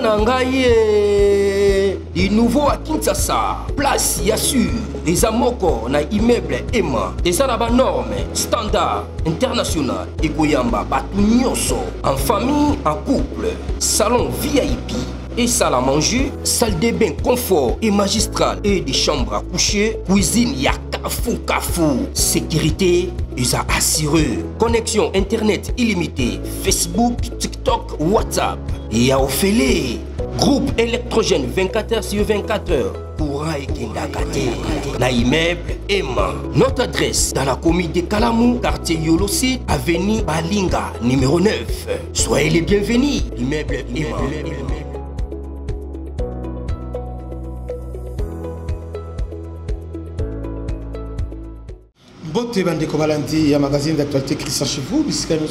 Nangaye, du nouveau à Kinshasa, place Yassur, des amoko na immeuble Emma, des arabes normes, standard, international, et Koyamba, Batunyoso, en famille, en couple, salon VIP. Et salle à manger, salle de bain confort et magistrale et des chambres à coucher, cuisine Kafou. Sécurité, ils ont assuré. Connexion internet illimitée, Facebook, TikTok, WhatsApp. Et à Ophélie, groupe électrogène 24h/24h. Courant et Kindakate. Na immeuble Emma. Notre adresse dans la commune de Kalamou, quartier Yolosi, avenue Balinga, numéro 9. Soyez les bienvenus. Immeuble Emma. Bote bandeko balandi ya magazine d'actualité Christian chez vous, bisika nous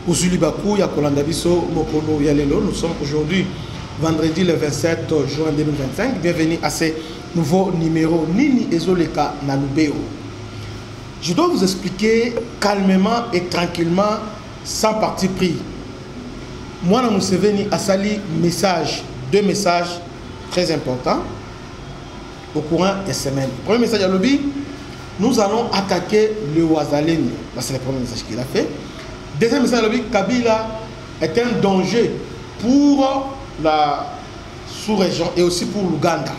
Uzuli Bakou ya kolanda biso mokolo ya lelo. Nous sommes aujourd'hui vendredi le 27 juin 2025. Bienvenue à ce nouveau numéro Nini Ezoleka Nanubeo. Je dois vous expliquer calmement et tranquillement, sans parti pris. Moi, na Museveni a sali message, deux messages très importants au courant des semaines. Premier message à lobby. Nous allons attaquer le Wazalendo. C'est le premier message qu'il a fait. Deuxième message, Kabila est un danger pour la sous-région et aussi pour l'Ouganda.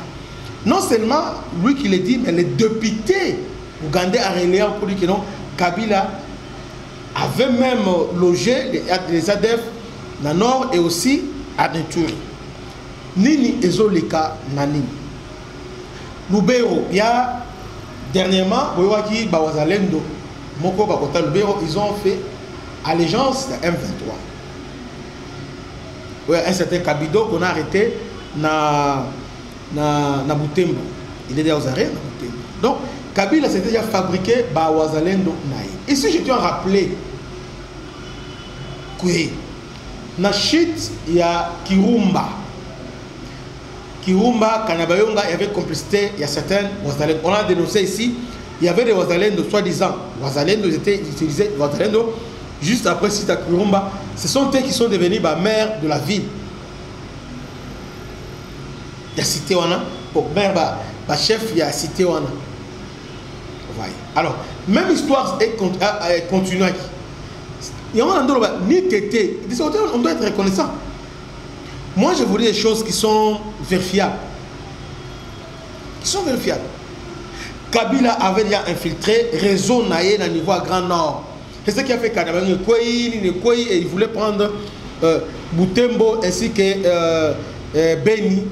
Non seulement lui qui le dit, mais les députés ougandais à relayé pour dire que non, Kabila avait même logé les ADF dans le nord et aussi à Neturi. Nini Ezoleka Nani. Lubero, il y a dernièrement, ils ont fait allégeance à M23. Ouais, un certain Kabido qu'on a arrêté na Butembo. Il est déjà aux arrêts na Butembo. Donc, Kabila s'était déjà fabriqué par Wazalendo Naï. Ici, je tiens à rappeler que na chute, il y a Kirumba. Kirumba, Kanabayonga, il y avait complicité, il y a certains Wazalendo. On a dénoncé ici, il y avait des Wazalendo, soi-disant. Wazalendo, ils utilisaient Wazalendo juste après Sita Kirumba. Ce sont eux qui sont devenus maires de la ville. Il y a cité Wana, pour maire, chef, il y a cité Wana. Alors, même histoire est continuée. Il y a un ni tété. On doit être reconnaissant. Moi, je vous dis des choses qui sont vérifiables. Kabila avait déjà infiltré réseau Naïe à niveau à Grand Nord. C'est ce qui a fait Kabila. Et il voulait prendre Butembo ainsi que Beni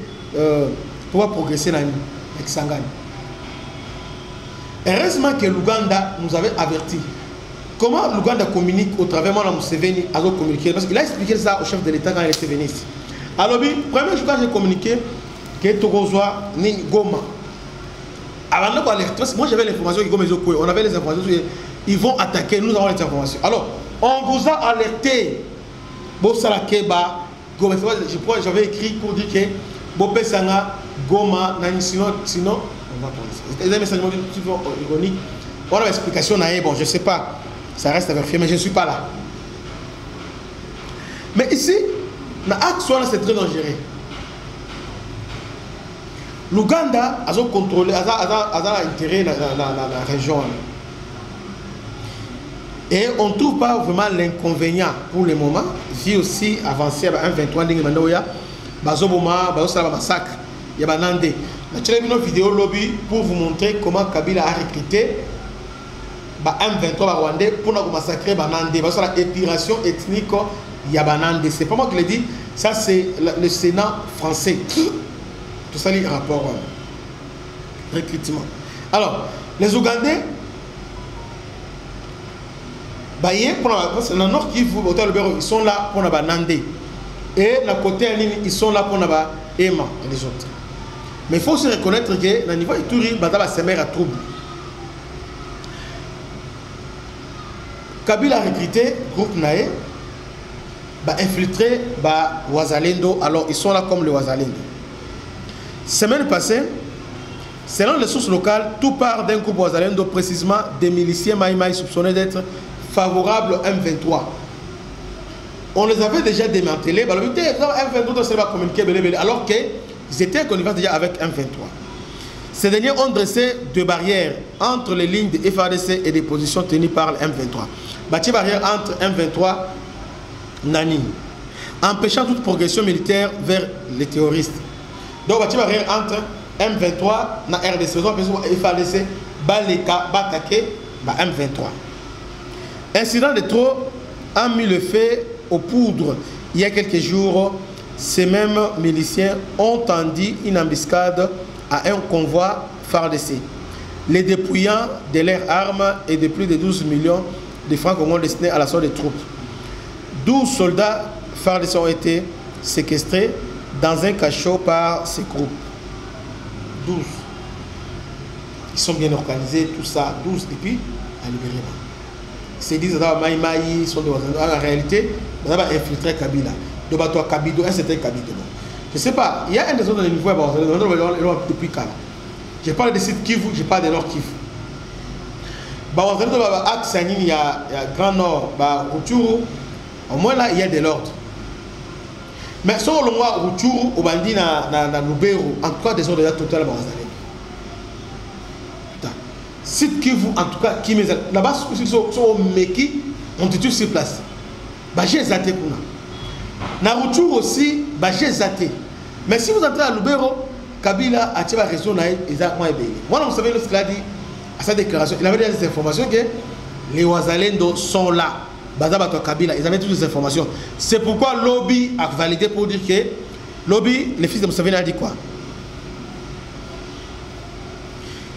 pour progresser dans le Kisangani. Heureusement que l'Ouganda nous avait averti. Comment l'Ouganda communique au travers de Museveni à communiquer? Parce qu'il a expliqué ça au chef de l'État quand il était venu ici. Alors, premier jour quand j'ai communiqué que Togozoa ni Goma. Avant de parler, moi j'avais l'information on avait les informations, ils vont attaquer, nous avons les informations. Alors, on vous a alerté. J'avais écrit pour dire que Bopé Sanga, Goma, sinon, on va prendre ça. Les messages ironiques, on a l'explication, bon, je ne sais pas, ça reste à vérifier, mais je ne suis pas là. Mais ici, c'est très dangereux. L'Ouganda a contrôlé, a intérêt dans la région. Et on ne trouve pas vraiment l'inconvénient pour le moment. Vu aussi avancé à 1,23 massacre. Il y a une vidéo lobby pour vous montrer comment Kabila a recruté M23 rwandais pour massacrer Banandé. La épuration ethnique. C'est pas moi qui l'ai dit, ça c'est le Sénat français. Tout ça, les rapports recrutement. Alors, les Ougandais, dans le nord Kivu, ils sont là pour Nandé. Et dans le côté ils sont là pour Emma et les autres. Mais il faut aussi reconnaître que dans le niveau Ituri, c'est mère à trouble. Kabila a recruté groupe Naé. Infiltré Wazalendo, alors ils sont là comme le Wazalendo. Semaine passée, selon les sources locales, tout part d'un groupe Wazalendo, précisément des miliciens Maïmaï soupçonnés d'être favorables au M23. on les avait déjà démantelés. Alors qu'ils étaient en connivence déjà avec M23. Ces derniers ont dressé deux barrières entre les lignes de FARDC et des positions tenues par le M23. Bâti barrière entre M23 et Nani, empêchant toute progression militaire vers les terroristes. Donc, bâti barrière entre M23 et RDC. FARDC Baleka Batake M23. Incident de trop a mis le feu aux poudres. Il y a quelques jours, ces mêmes miliciens ont tendu une embuscade à un convoi FARDC, les dépouillant de leurs armes et de plus de 12 millions de francs congolais destinés à l'assaut des troupes. 12 soldats FARDC ont été séquestrés dans un cachot par ces groupes. 12. Ils sont bien organisés, tout ça, 12, et puis à libérer. Ils se disent qu'ils sont en réalité, ils ont infiltré Kabila. De bateau à Kabido, un certain Kabido. Je ne sais pas, il y a un des autres niveaux depuis quand. Je parle de site Kivu, je parle de Nord Kivu. Il y a Grand Nord, Rutshuru, au moins là, il y a de l'ordre. Mais si on voit Rutshuru, au bandit na Lubero, en tout cas, des ordres déjà totalement. Site Kivu, en tout cas, là-bas, ils sont au Meki, on te tue sur place. J'ai zaté kuna. Na Rutshuru aussi, j'ai zaté. Mais si vous entrez à Lubero, Kabila a tiré la raison exactement ébélé. Moi, vous savez, lorsqu'il a dit à sa déclaration, il avait des informations que les Ouazalendo sont là. Bazabato Kabila, ils avaient toutes les informations. C'est pourquoi Lobby a validé pour dire que Lobby, le fils de Museveni, a dit quoi?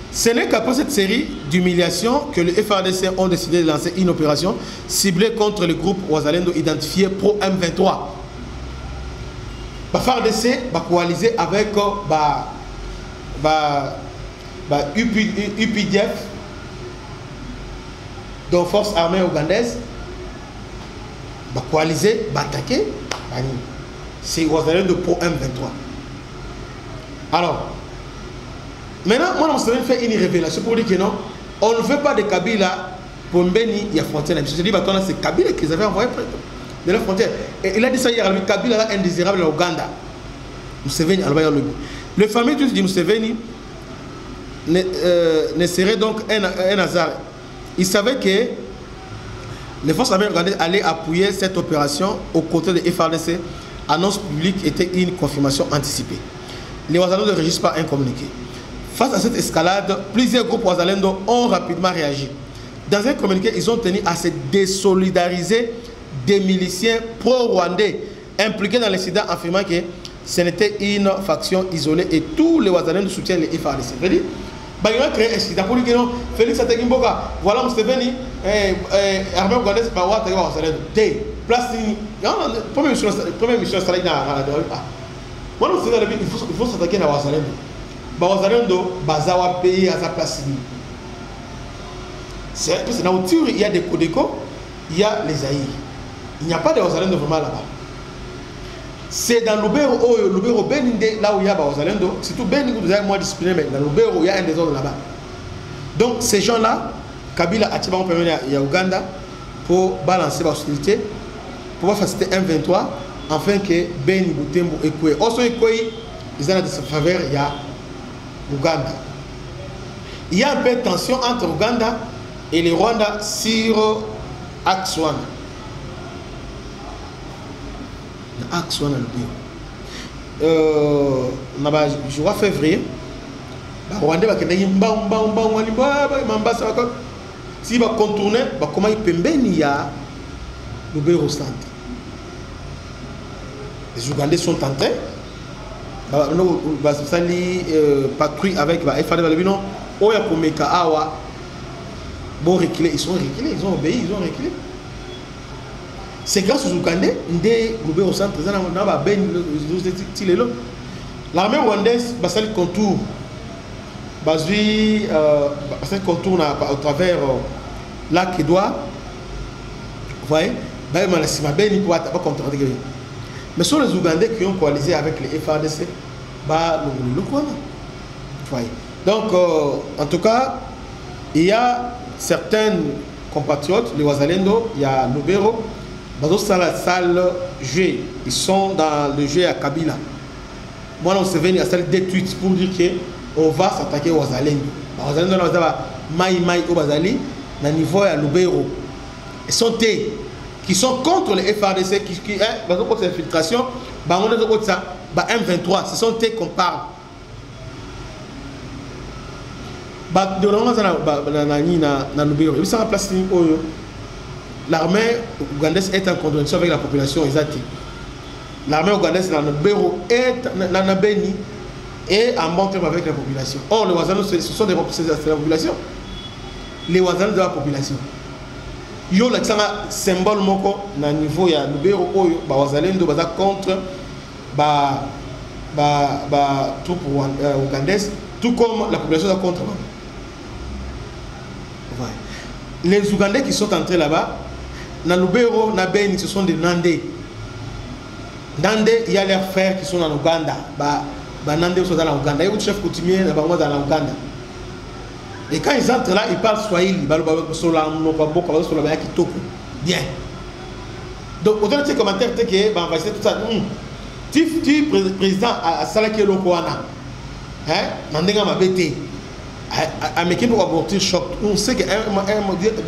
Ce n'est qu'après cette série d'humiliations que les FARDC ont décidé de lancer une opération ciblée contre le groupe Ouazalendo identifié pro M23. FARDC va coaliser avec UPDF, donc Force Armée Ougandaise, va coaliser, va attaquer. C'est Ouazalendo pro M23. Alors, maintenant, moi, je vais faire une révélation pour dire que non, on ne veut pas de Kabila pour Mbeni, il y a frontière. Je dis, c'est Kabila qu'ils avaient envoyé de la frontière. Et il a dit ça hier, Kabila est indésirable en Ouganda. Museveni, le famille de Museveni ne serait donc un hasard. Il savait que les forces armées ougandaises allaient appuyer cette opération aux côtés de FARDC. Annonce publique était une confirmation anticipée. Les Ouazalendo ne régissent pas un communiqué. Face à cette escalade, plusieurs groupes Ouazalendo ont rapidement réagi. Dans un communiqué, ils ont tenu à se désolidariser des miliciens pro-rwandais impliqués dans l'incident, affirmant que ce n'était une faction isolée et tous les Ouazalendo soutiennent les FARDC. C'est-à-dire, ils ont créé un incident pour dire que non, Félix Ategimboka, voilà Museveni, armée ougandaise, Ouazalendo. Place, première mission, c'est là. Moi, il faut s'attaquer à Ouazalendo. Ouazalendo, Bazawa pays à sa place. C'est dans le Turi, il y a des Kodeko, il y a les Aïe. Il n'y a pas de Ouazalendo vraiment là-bas. C'est dans Lubero Beninde, là où il y a Ouazalendo, c'est tout Beninde, vous avez moins discipliné, mais dans Lubero, il y a un des autres là-bas. Donc ces gens-là, Kabila a tiré il y a Ouganda pour balancer la hostilité, pour faciliter M23, afin que Beni Boutembo et Koué. Also Koué, ils ont de sa faveur, il y a Ouganda. Il y a un peu de tension entre Ouganda et le Rwanda sur Axe-One. Axe-One je vois février. Rwanda va si va contourner, comment il peut venir le bureau centre. Les Ougandais sont en train. Patrouille avec FARDC. Bon, reculer, ils sont reculés, ils ont obéi, ils ont reculé. C'est grâce aux Ougandais, ils au centre, l'armée rwandaise, le contour, contourne au travers lac Edouard. Vous voyez, mais ce sont les Ougandais qui ont coalisé avec les FARDC. Donc, en tout cas, il y a certains compatriotes, les Ouazalendo, il y a Lubero, la salle jeu. Ils sont dans le jeu à Kabila. Moi, on s'est venu à salle des tweets pour dire qu'on va s'attaquer aux Wazalendo. Les Wazalendo, on va maï au Bazali, dans le niveau à Lubero. Ils sont qui sont contre les FRDC, qui ont contre l'infiltration, on a ça, M23, ce sont eux qu'on parle. L'armée ougandaise est en contradiction avec la population exacte. L'armée ougandaise dans le bureau est dans Beni et en bon terme avec la population. Or, les Wazalendo, ce sont des représentants de la population. Les Wazalendo de la population. Il y a un symbole moko na niveau ya Lubero oyo ba Wazalendo baza contre troupes ougandaises, tout comme la population est contre. Ouais. Les Ougandais qui sont entrés là-bas, na Lubero, na Beni, ce sont des Nandais. Nandais, il y a leurs frères qui sont en Ouganda. Nandais sont dans l'Ouganda. Il y a un chef coutumier dans l'Ouganda. Et quand ils entrent là, ils parlent Swahili. Bien. Donc, autant de commentaires, on va essayer tout ça. Tu président à Salaki Lokoana. Nandenga m'a bêté. À Mekin pour aborter choc. On sait qu'à d'un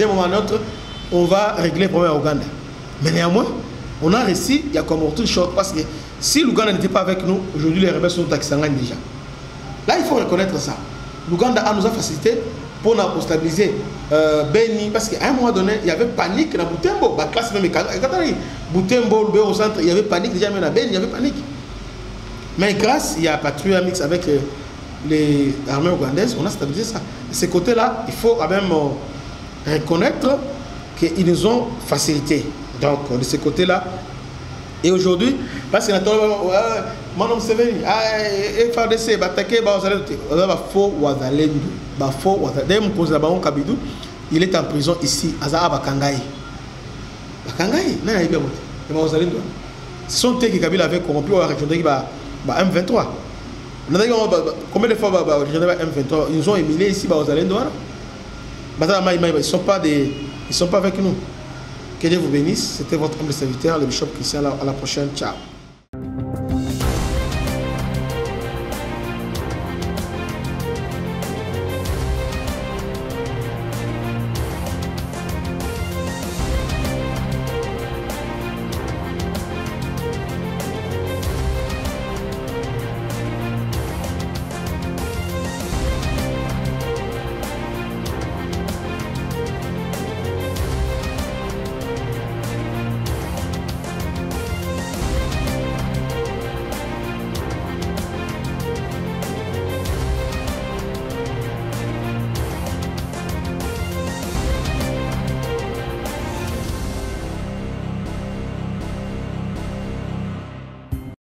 moment à un autre, on va régler le problème à Ouganda. Mais néanmoins, on a réussi, il y a comme aborter choc. Parce que si l'Ouganda n'était pas avec nous, aujourd'hui les rebelles sont au Taxangan déjà. Là, il faut reconnaître ça. L'Ouganda nous a facilité pour nous stabiliser Beni, parce qu'à un moment donné, il y avait panique dans Butembo. La classe même, Butembo, le au centre, il y avait panique déjà, même à Beni, il y avait panique. Mais grâce, il y a patrouille mix avec les armées ougandaises, on a stabilisé ça. De ce côté-là, il faut quand même reconnaître qu'ils nous ont facilité. Donc, de ce côté-là, et aujourd'hui, parce que mon nom c'est venu, FARDC, attaqué, faux Wazalendo, faux Wazalendo. Kabidou, il est en prison ici, à Bakangaï. Bakangaï, ce sont eux qui Kabila avait corrompu la région de M23. Combien de fois M23, ils nous ont émilé ici, Wazalendo. Ils ne sont pas avec nous. Que Dieu vous bénisse. C'était votre humble serviteur, le bishop Christian. À la prochaine. Ciao.